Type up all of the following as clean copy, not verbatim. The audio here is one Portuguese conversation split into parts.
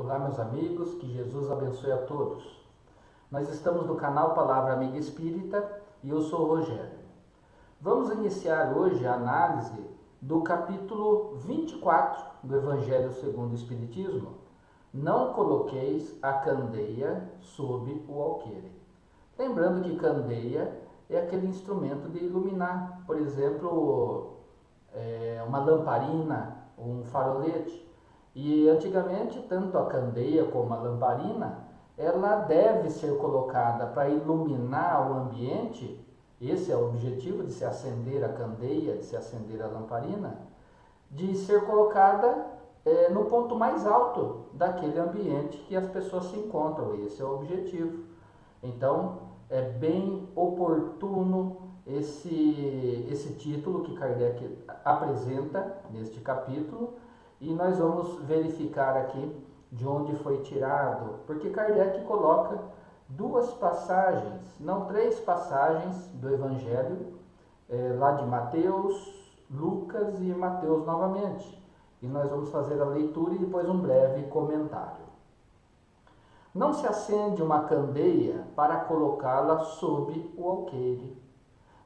Olá, meus amigos, que Jesus abençoe a todos. Nós estamos no canal Palavra Amiga Espírita e eu sou o Rogério. Vamos iniciar hoje a análise do capítulo 24 do Evangelho segundo o Espiritismo. Não coloqueis a candeia sob o alqueire. Lembrando que candeia é aquele instrumento de iluminar, por exemplo, uma lamparina ou um farolete. E antigamente, tanto a candeia como a lamparina, ela deve ser colocada para iluminar o ambiente. Esse é o objetivo de se acender a candeia, de se acender a lamparina, de ser colocada no ponto mais alto daquele ambiente que as pessoas se encontram. Esse é o objetivo. Então, é bem oportuno esse título que Kardec apresenta neste capítulo, e nós vamos verificar aqui de onde foi tirado, porque Kardec coloca duas passagens, não três passagens do Evangelho, lá de Mateus, Lucas e Mateus novamente. E nós vamos fazer a leitura e depois um breve comentário. Não se acende uma candeia para colocá-la sob o alqueire,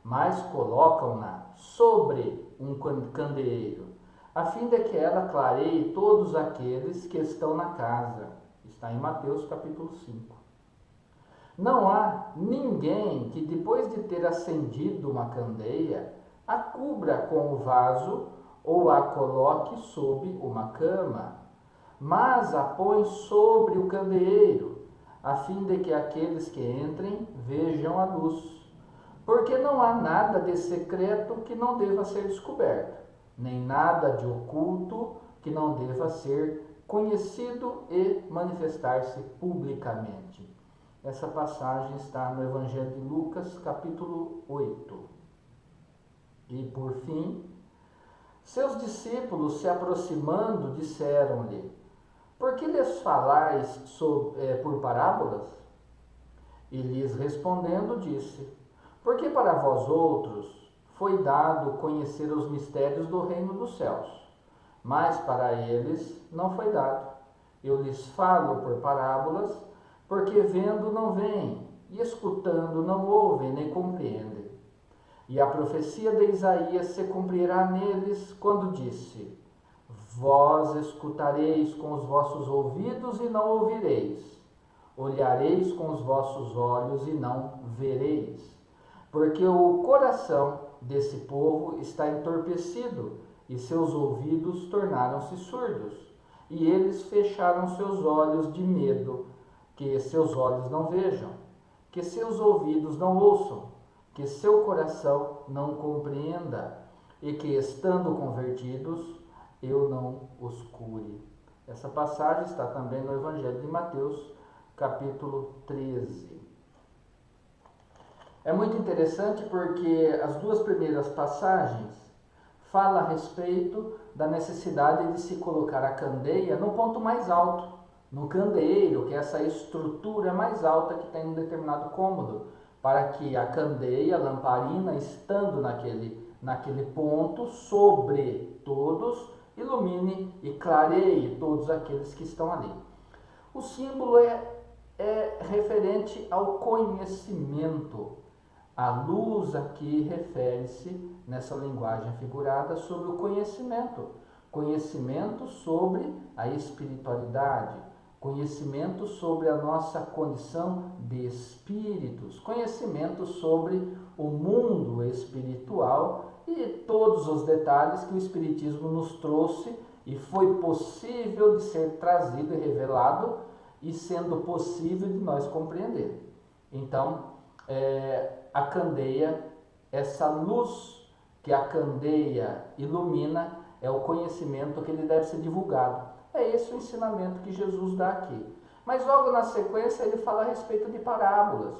mas colocam-na sobre um candeeiro, a fim de que ela clareie todos aqueles que estão na casa. Está em Mateus capítulo 5. Não há ninguém que, depois de ter acendido uma candeia, a cubra com o vaso ou a coloque sob uma cama, mas a põe sobre o candeeiro, a fim de que aqueles que entrem vejam a luz. Porque não há nada de secreto que não deva ser descoberto, nem nada de oculto que não deva ser conhecido e manifestar-se publicamente. Essa passagem está no Evangelho de Lucas, capítulo 8. E por fim, seus discípulos, se aproximando, disseram-lhe: por que lhes falais por parábolas? E lhes respondendo disse: porque para vós outros foi dado conhecer os mistérios do reino dos céus, mas para eles não foi dado. Eu lhes falo por parábolas, porque vendo não veem, e escutando não ouvem nem compreendem. E a profecia de Isaías se cumprirá neles quando disse: vós escutareis com os vossos ouvidos e não ouvireis, olhareis com os vossos olhos e não vereis. Porque o coração desse povo está entorpecido e seus ouvidos tornaram-se surdos, e eles fecharam seus olhos de medo, que seus olhos não vejam, que seus ouvidos não ouçam, que seu coração não compreenda, e que, estando convertidos, eu não os cure. Essa passagem está também no Evangelho de Mateus, capítulo 13. É muito interessante porque as duas primeiras passagens falam a respeito da necessidade de se colocar a candeia no ponto mais alto, no candeeiro, que é essa estrutura mais alta que tem um determinado cômodo, para que a candeia, a lamparina, estando naquele ponto, sobre todos, ilumine e clareie todos aqueles que estão ali. O símbolo é referente ao conhecimento. A luz aqui refere-se, nessa linguagem figurada, sobre o conhecimento. Conhecimento sobre a espiritualidade, conhecimento sobre a nossa condição de espíritos, conhecimento sobre o mundo espiritual e todos os detalhes que o Espiritismo nos trouxe e foi possível de ser trazido e revelado, e sendo possível de nós compreender. Então, a candeia, essa luz que a candeia ilumina, é o conhecimento que ele deve ser divulgado. É esse o ensinamento que Jesus dá aqui. Mas logo na sequência ele fala a respeito de parábolas.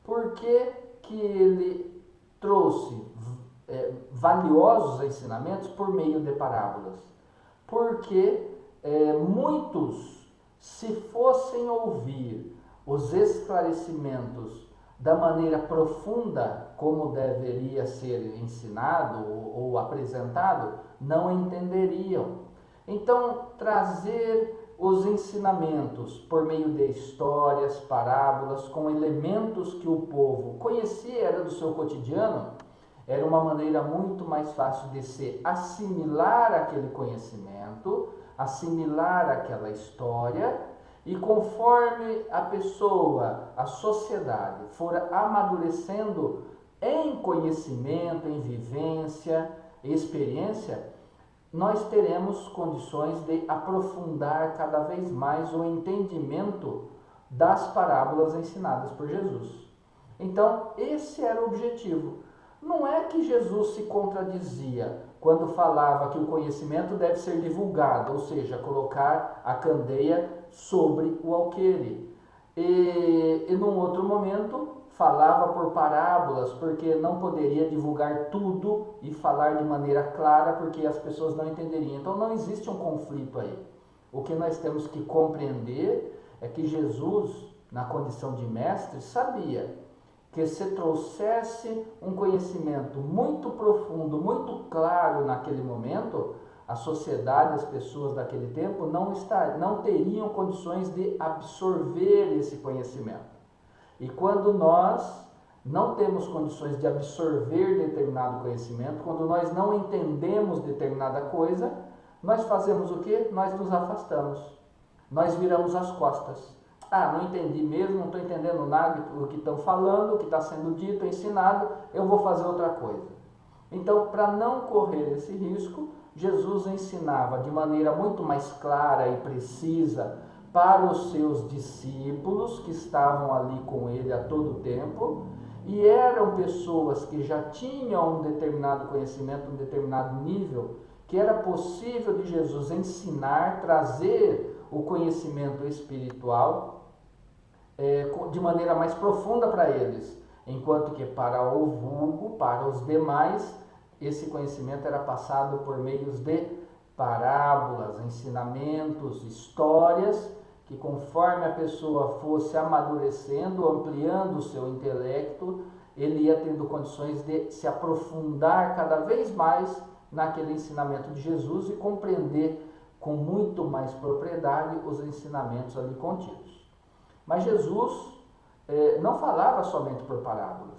Por que ele trouxe valiosos ensinamentos por meio de parábolas? Porque muitos, se fossem ouvir os esclarecimentos da maneira profunda como deveria ser ensinado ou apresentado, não entenderiam. Então, trazer os ensinamentos por meio de histórias, parábolas, com elementos que o povo conhecia, era do seu cotidiano, era uma maneira muito mais fácil de se assimilar aquele conhecimento, assimilar aquela história, e conforme a pessoa, a sociedade, fora amadurecendo em conhecimento, em vivência, experiência, nós teremos condições de aprofundar cada vez mais o entendimento das parábolas ensinadas por Jesus. Então, esse era o objetivo. Não é que Jesus se contradizia quando falava que o conhecimento deve ser divulgado, ou seja, colocar a candeia sobre o alqueire. E num outro momento, falava por parábolas, porque não poderia divulgar tudo e falar de maneira clara, porque as pessoas não entenderiam. Então não existe um conflito aí. O que nós temos que compreender é que Jesus, na condição de mestre, sabia que se trouxesse um conhecimento muito profundo, muito claro naquele momento, a sociedade, as pessoas daquele tempo não teriam condições de absorver esse conhecimento. E quando nós não temos condições de absorver determinado conhecimento, quando nós não entendemos determinada coisa, nós fazemos o quê? Nós nos afastamos. Nós viramos as costas. Ah, não entendi mesmo, não estou entendendo nada do que estão falando, o que está sendo dito, ensinado, eu vou fazer outra coisa. Então, para não correr esse risco, Jesus ensinava de maneira muito mais clara e precisa para os seus discípulos que estavam ali com ele a todo tempo, e eram pessoas que já tinham um determinado conhecimento, um determinado nível, que era possível de Jesus ensinar, trazer o conhecimento espiritual de maneira mais profunda para eles, enquanto que para o vulgo, para os demais, esse conhecimento era passado por meios de parábolas, ensinamentos, histórias, que conforme a pessoa fosse amadurecendo, ampliando o seu intelecto, ele ia tendo condições de se aprofundar cada vez mais naquele ensinamento de Jesus e compreender com muito mais propriedade os ensinamentos ali contidos. Mas Jesus não falava somente por parábolas,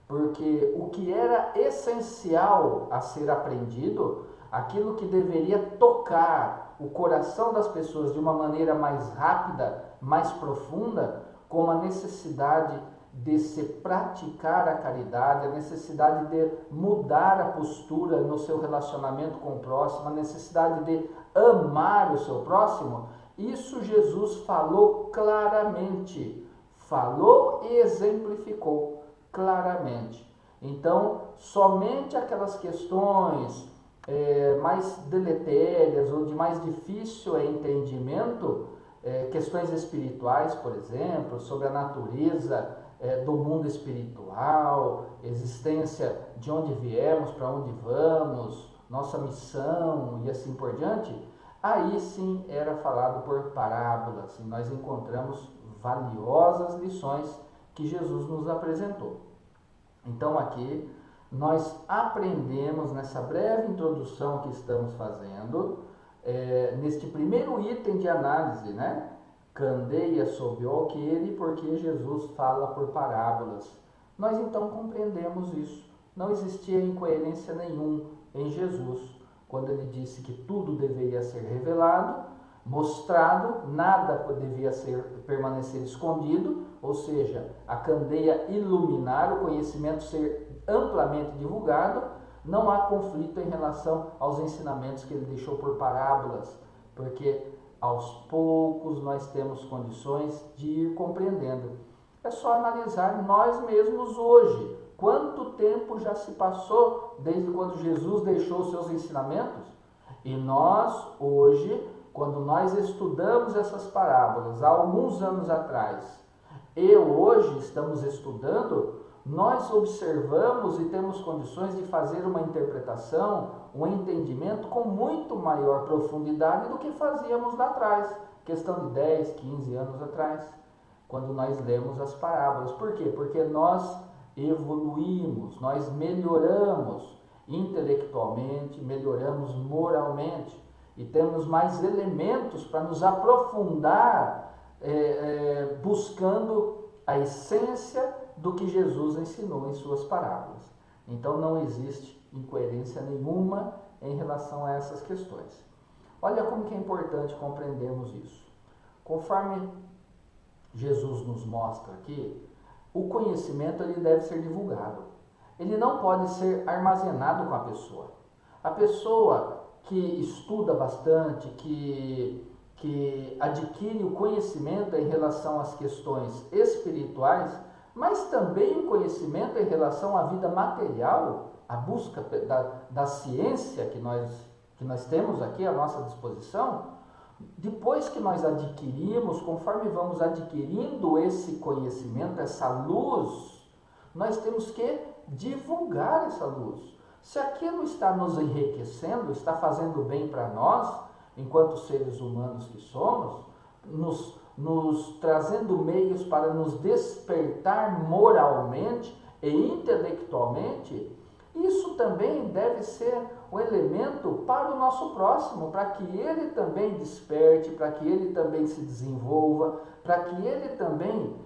porque o que era essencial a ser aprendido, aquilo que deveria tocar o coração das pessoas de uma maneira mais rápida, mais profunda, como a necessidade de se praticar a caridade, a necessidade de mudar a postura no seu relacionamento com o próximo, a necessidade de amar o seu próximo, isso Jesus falou claramente, falou e exemplificou claramente. Então, somente aquelas questões mais deletérias ou de mais difícil entendimento, questões espirituais, por exemplo, sobre a natureza do mundo espiritual, existência de onde viemos, para onde vamos, nossa missão e assim por diante, aí sim era falado por parábolas e nós encontramos valiosas lições que Jesus nos apresentou. Então aqui nós aprendemos nessa breve introdução que estamos fazendo, neste primeiro item de análise, né? Candeia sob o alqueire, porque Jesus fala por parábolas. Nós então compreendemos isso. Não existia incoerência nenhuma em Jesus, quando ele disse que tudo deveria ser revelado, mostrado, nada devia permanecer escondido, ou seja, a candeia iluminar, o conhecimento ser amplamente divulgado. Não há conflito em relação aos ensinamentos que ele deixou por parábolas, porque aos poucos nós temos condições de ir compreendendo. É só analisar nós mesmos hoje. Quanto tempo já se passou desde quando Jesus deixou os seus ensinamentos? E nós, hoje, quando nós estudamos essas parábolas, há alguns anos atrás, e hoje estamos estudando, nós observamos e temos condições de fazer uma interpretação, um entendimento com muito maior profundidade do que fazíamos lá atrás, questão de 10, 15 anos atrás, quando nós lemos as parábolas. Por quê? Porque nós evoluímos, nós melhoramos intelectualmente, melhoramos moralmente, e temos mais elementos para nos aprofundar, buscando a essência do que Jesus ensinou em suas parábolas. Então não existe incoerência nenhuma em relação a essas questões. Olha como que é importante compreendermos isso. Conforme Jesus nos mostra aqui, o conhecimento ele deve ser divulgado. Ele não pode ser armazenado com a pessoa. A pessoa que estuda bastante, que adquire o conhecimento em relação às questões espirituais, mas também o conhecimento em relação à vida material, a busca da ciência que nós temos aqui à nossa disposição, depois que nós adquirimos, conforme vamos adquirindo esse conhecimento, essa luz, nós temos que divulgar essa luz. Se aquilo está nos enriquecendo, está fazendo bem para nós, enquanto seres humanos que somos, nos trazendo meios para nos despertar moralmente e intelectualmente, isso também deve ser um elemento para o nosso próximo, para que ele também desperte, para que ele também se desenvolva, para que ele também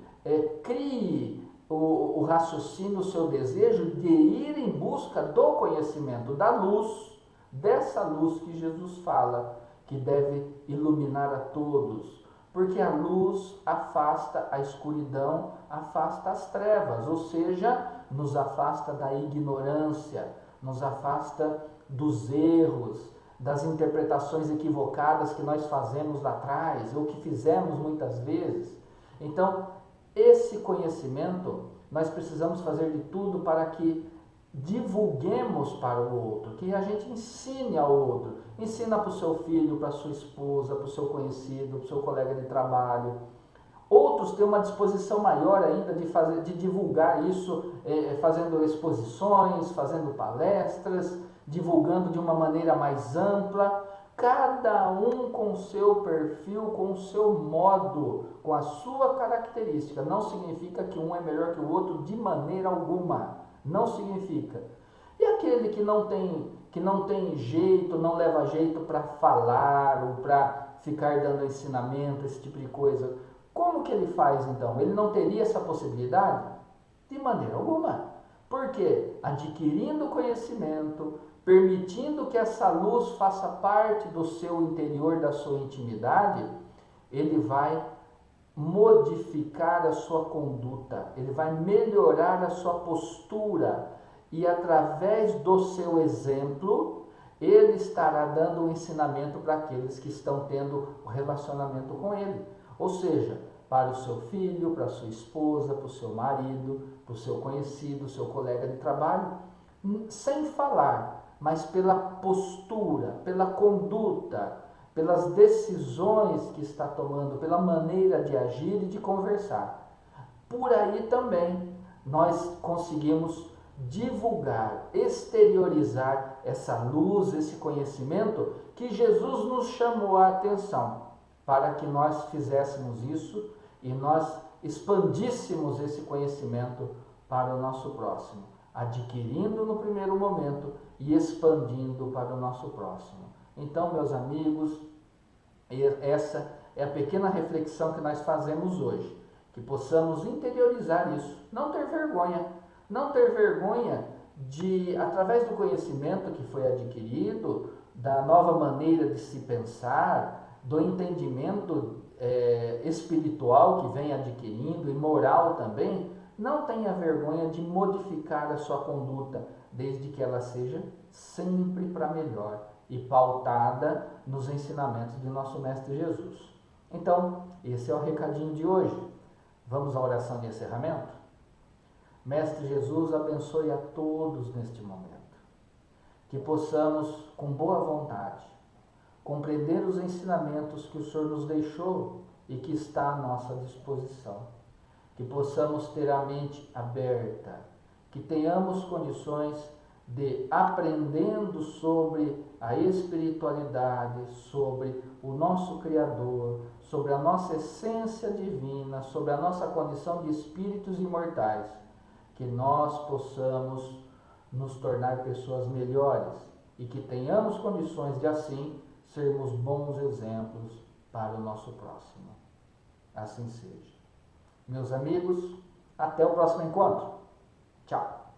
crie o raciocínio, o seu desejo de ir em busca do conhecimento, da luz, dessa luz que Jesus fala, que deve iluminar a todos, porque a luz afasta a escuridão, afasta as trevas, ou seja, nos afasta da ignorância, nos afasta dos erros, das interpretações equivocadas que nós fazemos lá atrás, ou que fizemos muitas vezes. Então, esse conhecimento, nós precisamos fazer de tudo para que divulguemos para o outro, que a gente ensine ao outro. Ensina para o seu filho, para a sua esposa, para o seu conhecido, para o seu colega de trabalho. Outros têm uma disposição maior ainda de divulgar isso, fazendo exposições, fazendo palestras, divulgando de uma maneira mais ampla. Cada um com o seu perfil, com o seu modo, com a sua característica. Não significa que um é melhor que o outro de maneira alguma. Não significa. E aquele que não tem jeito, não leva jeito para falar ou para ficar dando ensinamento, esse tipo de coisa, como que ele faz então? Ele não teria essa possibilidade? De maneira alguma. Porque adquirindo conhecimento, permitindo que essa luz faça parte do seu interior, da sua intimidade, ele vai modificar a sua conduta, ele vai melhorar a sua postura e através do seu exemplo, ele estará dando um ensinamento para aqueles que estão tendo o relacionamento com ele. Ou seja, para o seu filho, para a sua esposa, para o seu marido, para o seu conhecido, seu colega de trabalho, sem falar, mas pela postura, pela conduta, pelas decisões que está tomando, pela maneira de agir e de conversar. Por aí também nós conseguimos divulgar, exteriorizar essa luz, esse conhecimento que Jesus nos chamou a atenção para que nós fizéssemos isso e nós expandíssemos esse conhecimento para o nosso próximo, adquirindo no primeiro momento e expandindo para o nosso próximo. Então, meus amigos, essa é a pequena reflexão que nós fazemos hoje, que possamos interiorizar isso, não ter vergonha de, através do conhecimento que foi adquirido, da nova maneira de se pensar, do entendimento espiritual que vem adquirindo e moral também, não tenha vergonha de modificar a sua conduta, desde que ela seja sempre para melhor e pautada nos ensinamentos de nosso Mestre Jesus. Então, esse é o recadinho de hoje. Vamos à oração de encerramento? Mestre Jesus, abençoe a todos neste momento. Que possamos, com boa vontade, compreender os ensinamentos que o Senhor nos deixou e que está à nossa disposição. Que possamos ter a mente aberta, que tenhamos condições de, aprendendo sobre a espiritualidade, sobre o nosso Criador, sobre a nossa essência divina, sobre a nossa condição de espíritos imortais, que nós possamos nos tornar pessoas melhores e que tenhamos condições de assim sermos bons exemplos para o nosso próximo. Assim seja. Meus amigos, até o próximo encontro. Tchau.